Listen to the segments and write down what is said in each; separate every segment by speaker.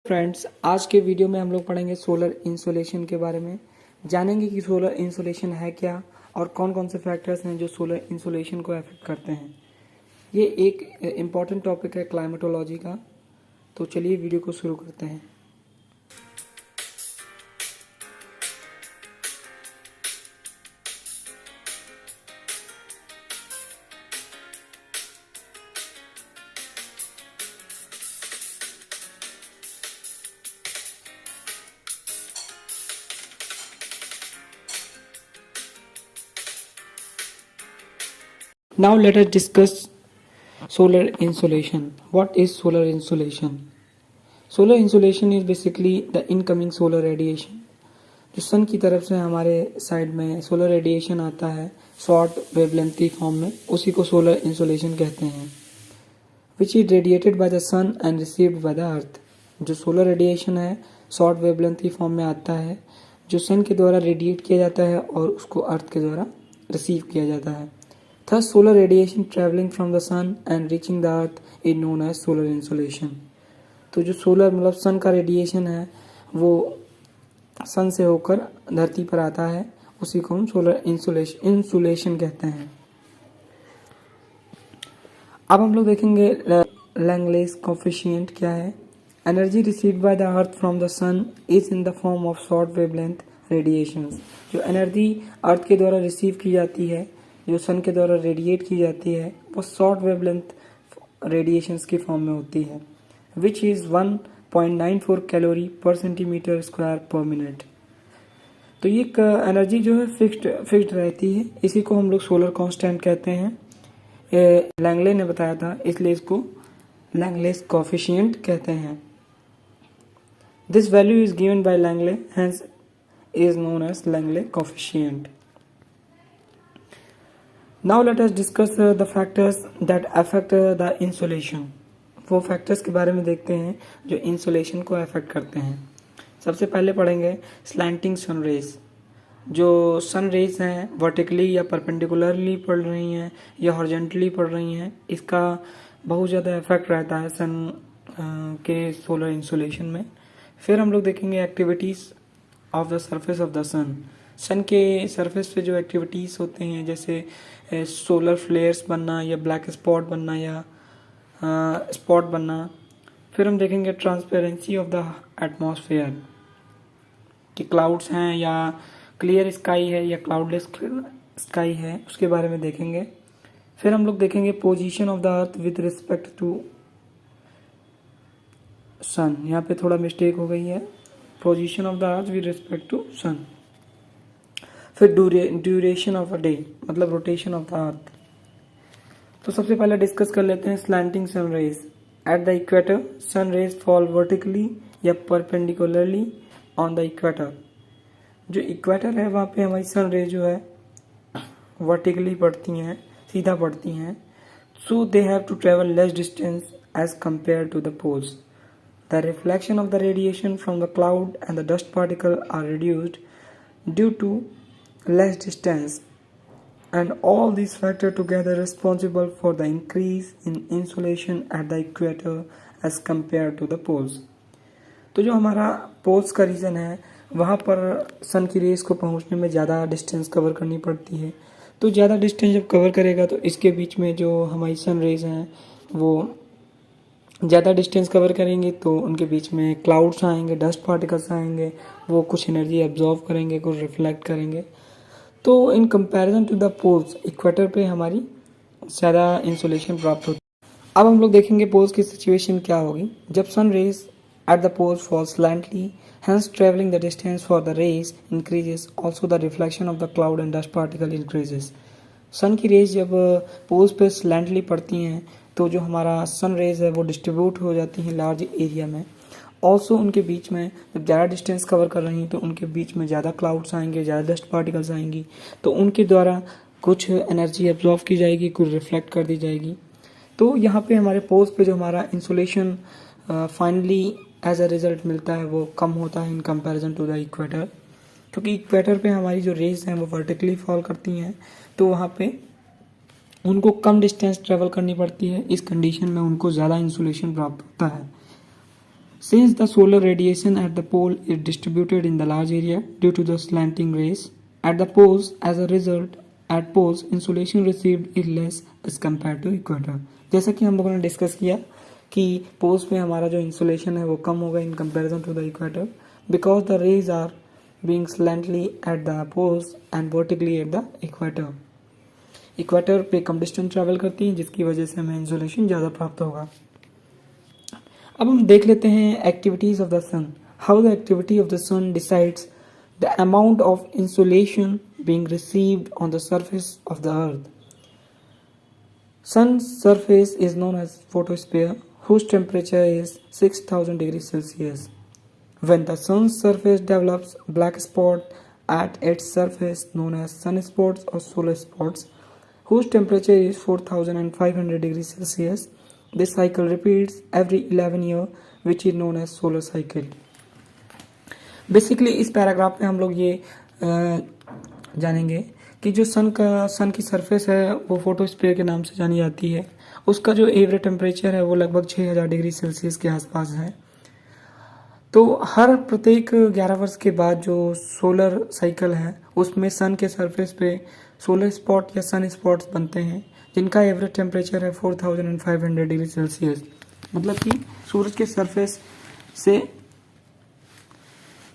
Speaker 1: Friends, आज के video में हम लोग पढ़ेंगे सोलर इंसोलेशन के बारे में। जानेंगे कि सोलर इंसोलेशन है क्या और कौन कौन से फैक्टर्स हैं जो सोलर इंसोलेशन को अफेक्ट करते हैं। ये एक इम्पॉर्टेंट टॉपिक है क्लाइमेटोलॉजी का। तो चलिए वीडियो को शुरू करते हैं। Now let us discuss solar insolation. What is solar insolation? Solar insolation is basically the incoming solar radiation. जो सन की तरफ से हमारे साइड में सोलर रेडिएशन आता है शॉर्ट वेवलेंथ की फॉर्म में, उसी को सोलर इंसोलेशन कहते हैं। Which is radiated by the sun and received by the earth. जो सोलर रेडिएशन है शॉर्ट वेवलेंथ की फॉर्म में आता है, जो सन के द्वारा रेडिएट किया जाता है और उसको अर्थ के द्वारा रिसीव किया जाता है। Thus, solar radiation traveling from the sun and reaching the earth is known as solar insolation. तो जो सोलर मतलब सन का रेडिएशन है वो सन से होकर धरती पर आता है, उसी को हम सोलर इंसुलेशन कहते हैं। अब हम लोग देखेंगे लैंगलेस कोफिशिएंट क्या है। Energy received by the earth from the sun is in the form of short wavelength radiations. जो एनर्जी अर्थ के द्वारा रिसीव की जाती है, जो सन के द्वारा रेडिएट की जाती है, वो शॉर्ट वेवलेंथ रेडिएशंस की फॉर्म में होती है, विच इज़ 1.94 कैलोरी पर सेंटीमीटर स्क्वायर पर मिनट। तो ये एनर्जी जो है फिक्स्ड रहती है, इसी को हम लोग सोलर कांस्टेंट कहते हैं। लैंगले ने बताया था, इसलिए इसको लैंगलेस कोफिशिएंट कहते हैं। This value is given by Langley, hence is known as Langley coefficient. Now let us discuss the factors that affect the insolation. वो फैक्टर्स के बारे में देखते हैं जो इंसोलेशन को अफेक्ट करते हैं। सबसे पहले पढ़ेंगे स्लैंटिंग सन रेज। जो सन रेज हैं वर्टिकली या परपेंडिकुलरली पड़ रही हैं या हॉरिजॉन्टली पड़ रही हैं, इसका बहुत ज़्यादा इफेक्ट रहता है सन के सोलर इंसोलेशन में। फिर हम लोग देखेंगे activities of the surface of the sun. Sun के सरफेस पे जो एक्टिविटीज़ होते हैं, जैसे सोलर फ्लेयर्स बनना या ब्लैक स्पॉट बनना या स्पॉट बनना। फिर हम देखेंगे ट्रांसपेरेंसी ऑफ द एटमॉस्फेयर, कि क्लाउड्स हैं या क्लियर स्काई है या क्लाउडलेस स्काई है, उसके बारे में देखेंगे। फिर हम लोग देखेंगे position of the earth with respect to sun. यहाँ पे थोड़ा मिस्टेक हो गई है, position of the earth with respect to sun. फिर ड्यूरेशन ऑफ अ डे, मतलब रोटेशन ऑफ द अर्थ। तो सबसे पहले डिस्कस कर लेते हैं slanting sun rays. At the equator sun rays fall vertically या परपेंडिकुलरली ऑन द इक्वेटर। जो इक्वेटर है वहाँ पे हमारी सन रेज जो है वर्टिकली पड़ती हैं, सीधा पड़ती हैं। So they have to travel less distance as compare to the poles. The reflection of the radiation from the cloud and the dust particle are reduced due to less distance, and all these factors together responsible for the increase in insolation at the equator as compared to the poles. तो जो हमारा poles का reason है वहाँ पर सन की race को पहुँचने में ज़्यादा डिस्टेंस कवर करनी पड़ती है। तो ज़्यादा डिस्टेंस जब कवर करेगा तो इसके बीच में जो हमारी सन रेज हैं वो ज़्यादा डिस्टेंस कवर करेंगे, तो उनके बीच में क्लाउड्स आएंगे, डस्ट पार्टिकल्स आएंगे, वो कुछ एनर्जी एब्जॉर्व करेंगे, कुछ रिफ्लेक्ट करेंगे। तो in comparison to the poles equator पे हमारी ज़्यादा इंसोलेशन प्राप्त होती है। अब हम लोग देखेंगे पोल्स की सिचुएशन क्या होगी। जब sun rays at the poles fall slantly, hence travelling the distance for the rays increases, also the reflection of the cloud and dust particle increases. Sun की रेज जब पोल्स पे स्लैंटली पड़ती हैं तो जो हमारा सन रेज है वो डिस्ट्रीब्यूट हो जाती हैं लार्ज एरिया में। ऑल्सो उनके बीच में जब ज़्यादा डिस्टेंस कवर कर रही हैं तो उनके बीच में ज़्यादा क्लाउड्स आएंगे, ज़्यादा डस्ट पार्टिकल्स आएंगी, तो उनके द्वारा कुछ एनर्जी एब्जॉर्व की जाएगी, कुछ रिफ्लेक्ट कर दी जाएगी। तो यहाँ पे हमारे पोल्स पे जो हमारा insolation finally as a result मिलता है वो कम होता है in comparison to the equator, क्योंकि इक्वेटर पे हमारी जो रेज हैं वो वर्टिकली फॉल करती हैं, तो वहाँ पे उनको कम डिस्टेंस ट्रेवल करनी पड़ती है। इस कंडीशन में उनको ज़्यादा इंसोलेशन प्राप्त होता है। Since the solar radiation at the pole is distributed in the large area due to the slanting rays at the poles, as a result, at poles insolation received is less as compared to equator. जैसा कि हम लोगों ने discuss किया कि poles में हमारा जो इंसुलेशन है वो कम होगा in comparison to the equator, because the rays are being slantly at the poles and vertically at the equator. Equator पे कम डिस्टेंस ट्रैवल करती है जिसकी वजह से हमें इंसुलेशन ज़्यादा प्राप्त होगा. अब हम देख लेते हैं activities of the sun. How the activity of the sun decides the amount of insulation being received on the surface of the earth. Sun's surface is known as photosphere, whose temperature is 6000 degrees Celsius. When the sun's surface develops black spot at its surface known as sunspots or solar spots, whose temperature is 4500 degrees Celsius, this cycle repeats every 11 years, which is known as solar cycle. Basically इस paragraph में हम लोग ये जानेंगे कि जो सन की surface है वो फोटोस्फीयर के नाम से जानी जाती है. उसका जो एवरेज टेम्परेचर है वो लगभग 6000 डिग्री सेल्सियस के आसपास है. तो हर प्रत्येक 11 वर्ष के बाद जो सोलर साइकिल है उसमें सन के सरफेस पे सोलर स्पॉट या सन स्पॉट्स बनते हैं जिनका एवरेज टेम्परेचर है 4500 डिग्री सेल्सियस. मतलब कि सूरज के सरफेस से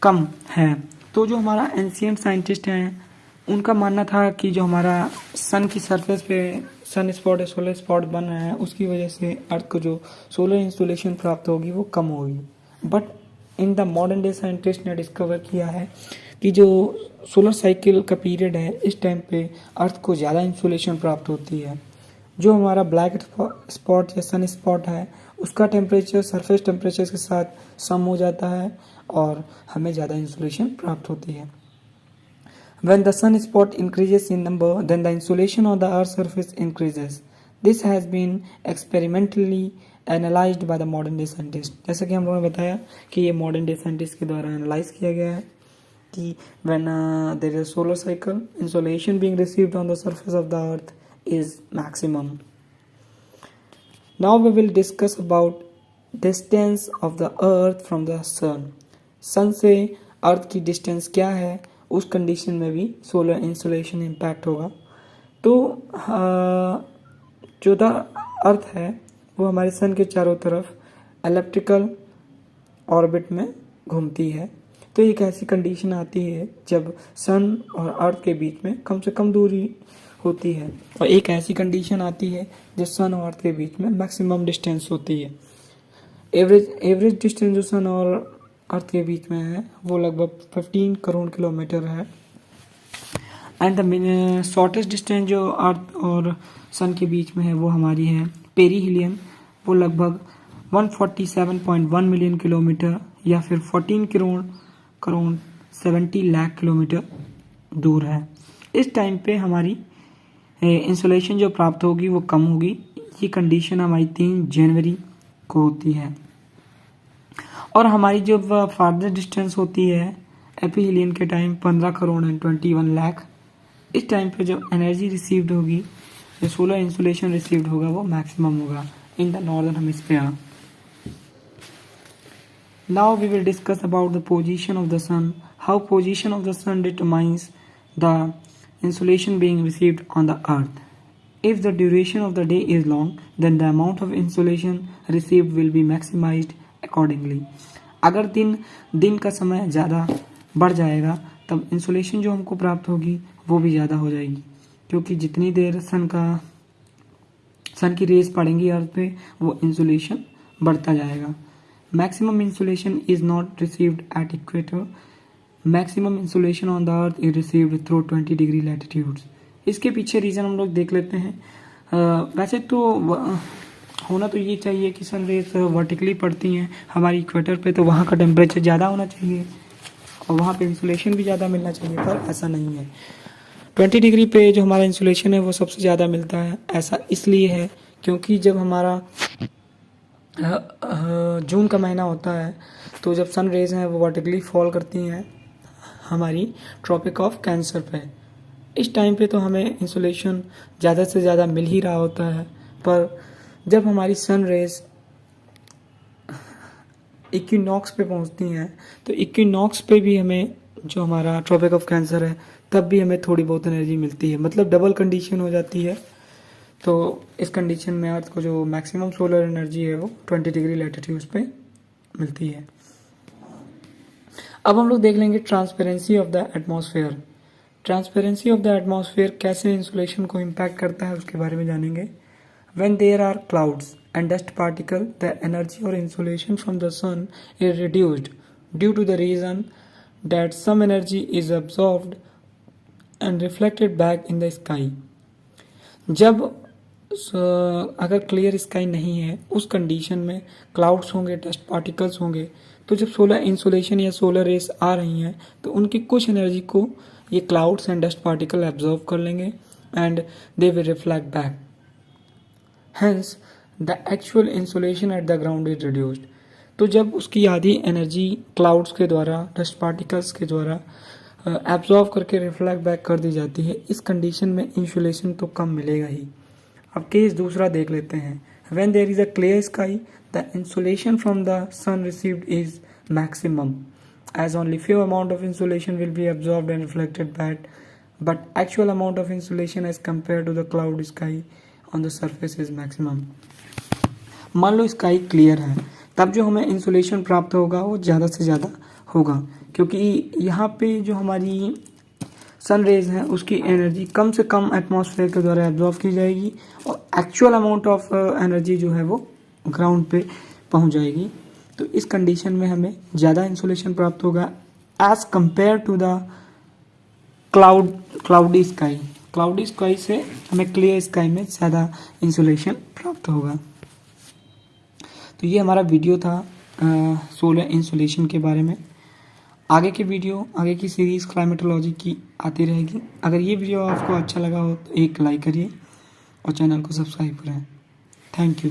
Speaker 1: कम है. तो जो हमारा एंशिएंट साइंटिस्ट हैं उनका मानना था कि जो हमारा सन की सरफेस पे सन स्पॉट या सोलर स्पॉट बन रहा है उसकी वजह से अर्थ को जो सोलर इंसुलेशन प्राप्त होगी वो कम होगी. But in the modern day scientist ने डिस्कवर किया है कि जो सोलर साइकिल का पीरियड है इस टाइम पे अर्थ को ज़्यादा इंसुलेशन प्राप्त होती है. जो हमारा ब्लैक स्पॉट या सन स्पॉट है उसका टेम्परेचर सरफेस टेम्परेचर के साथ सम हो जाता है और हमें ज़्यादा इंसुलेशन प्राप्त होती है. When the sun spot increases in number, then the insolation on the Earth's surface increases. This has been experimentally analyzed by the modern day scientists. जैसा कि हम लोगों ने बताया कि ये modern day scientists के द्वारा एनालाइज किया गया है कि when there is a solar cycle, insolation being received on the surface of the Earth is maximum. Now we will discuss about distance of the Earth from the sun. Sun से Earth की distance क्या है उस condition में भी solar insulation impact होगा. तो जो द अर्थ है वो हमारे सन के चारों तरफ इलेप्टिकल ऑर्बिट में घूमती है. तो एक ऐसी कंडीशन आती है जब सन और अर्थ के बीच में कम से कम दूरी होती है और एक ऐसी कंडीशन आती है जब सन और अर्थ के बीच में मैक्सिमम डिस्टेंस होती है. एवरेज डिस्टेंस जो सन और अर्थ के बीच में है वो लगभग 15 करोड़ किलोमीटर है. एंड द शॉर्टेस्ट डिस्टेंस जो अर्थ और सन के बीच में है वो हमारी है पेरीहिलियन. वो लगभग 147.1 मिलियन किलोमीटर या फिर 14 करोड़ 70 लाख किलोमीटर दूर है. इस टाइम पे हमारी इंसुलेशन जो प्राप्त होगी वो कम होगी. ये कंडीशन हमारी 3 जनवरी को होती है. और हमारी जो फार्दर डिस्टेंस होती है एपीहिलियन के टाइम 15 करोड़ 21 लाख. इस टाइम पे जो एनर्जी रिसीव्ड होगी जो सोलर इंसुलेशन रिसीव्ड होगा वो मैक्सिमम होगा in the northern hemisphere. Now we will discuss about the position of the sun. How position of the sun determines the insulation being received on the earth. If the duration of the day is long, then the amount of insolation received will be maximized accordingly. अगर दिन का समय ज़्यादा बढ़ जाएगा तब insulation जो हमको प्राप्त होगी वो भी ज़्यादा हो जाएगी क्योंकि जितनी देर सन की रेस पड़ेंगी अर्थ पे वो इंसुलेशन बढ़ता जाएगा. Maximum insulation is not received at equator. Maximum insulation on the earth is received through 20 degree latitudes. इसके पीछे रीज़न हम लोग देख लेते हैं. वैसे तो होना तो ये चाहिए कि सन रेज वर्टिकली पड़ती हैं हमारी इक्वेटर पे तो वहाँ का टेम्परेचर ज़्यादा होना चाहिए और वहाँ पे इंसुलेशन भी ज़्यादा मिलना चाहिए, पर ऐसा नहीं है. 20 डिग्री पे जो हमारा इंसुलेशन है वो सबसे ज़्यादा मिलता है. ऐसा इसलिए है क्योंकि जब हमारा जून का महीना होता है तो जब सन रेज हैं वो वर्टिकली फॉल करती हैं हमारी ट्रॉपिक ऑफ कैंसर पे. इस टाइम पे तो हमें इंसुलेशन ज़्यादा से ज़्यादा मिल ही रहा होता है, पर जब हमारी सन रेज इक्विनॉक्स पे पहुंचती हैं, तो इक्विनॉक्स पे भी हमें जो हमारा ट्रॉपिक ऑफ कैंसर है तब भी हमें थोड़ी बहुत एनर्जी मिलती है, मतलब डबल कंडीशन हो जाती है। तो इस कंडीशन में अर्थ को जो मैक्सिमम सोलर एनर्जी है वो 20 डिग्री लैटिट्यूड पे मिलती है। अब हम लोग देख लेंगे transparency of the atmosphere. Transparency of the atmosphere कैसे इंसुलेशन को इम्पैक्ट करता है उसके बारे में जानेंगे। When there are clouds and dust particle, the energy or insolation from the sun is reduced due to the reason that some energy is absorbed and reflected back in the sky. जब अगर clear sky नहीं है उस condition में clouds होंगे, dust particles होंगे, तो जब सोलर इंसुलेशन या सोलर रेस आ रही हैं तो उनकी कुछ एनर्जी को ये clouds and dust particle absorb कर लेंगे and they will reflect back. Hence, the actual insolation at the ground is reduced. तो जब उसकी आधी एनर्जी क्लाउड्स के द्वारा, डस्ट पार्टिकल्स के द्वारा एब्जॉर्व करके रिफ्लेक्ट बैक कर दी जाती है, इस कंडीशन में इंसुलेशन तो कम मिलेगा ही। अब केस दूसरा देख लेते हैं। When there is a clear sky, the insolation from the sun received is maximum, as only few amount of insolation will be absorbed and reflected back, but actual amount of insolation as compared to the cloud sky on the surface is maximum. मान लो sky clear है, तब जो हमें insulation प्राप्त होगा वो ज़्यादा से ज़्यादा होगा, क्योंकि यहाँ पे जो हमारी सन रेज हैं उसकी एनर्जी कम से कम एटमॉस्फेयर के द्वारा एब्जॉर्ब की जाएगी और एक्चुअल अमाउंट ऑफ एनर्जी जो है वो ग्राउंड पे पहुँच जाएगी। तो इस कंडीशन में हमें ज़्यादा इंसुलेशन प्राप्त होगा as compare to the cloudy sky. Cloudy sky से हमें क्लियर स्काई में ज़्यादा इंसुलेशन प्राप्त होगा। तो ये हमारा वीडियो था सोलर इंसुलेशन के बारे में। आगे की वीडियो, आगे की सीरीज़ क्लाइमेटोलॉजी की आती रहेगी। अगर ये वीडियो आपको अच्छा लगा हो तो एक लाइक करिए और चैनल को सब्सक्राइब करें। Thank you.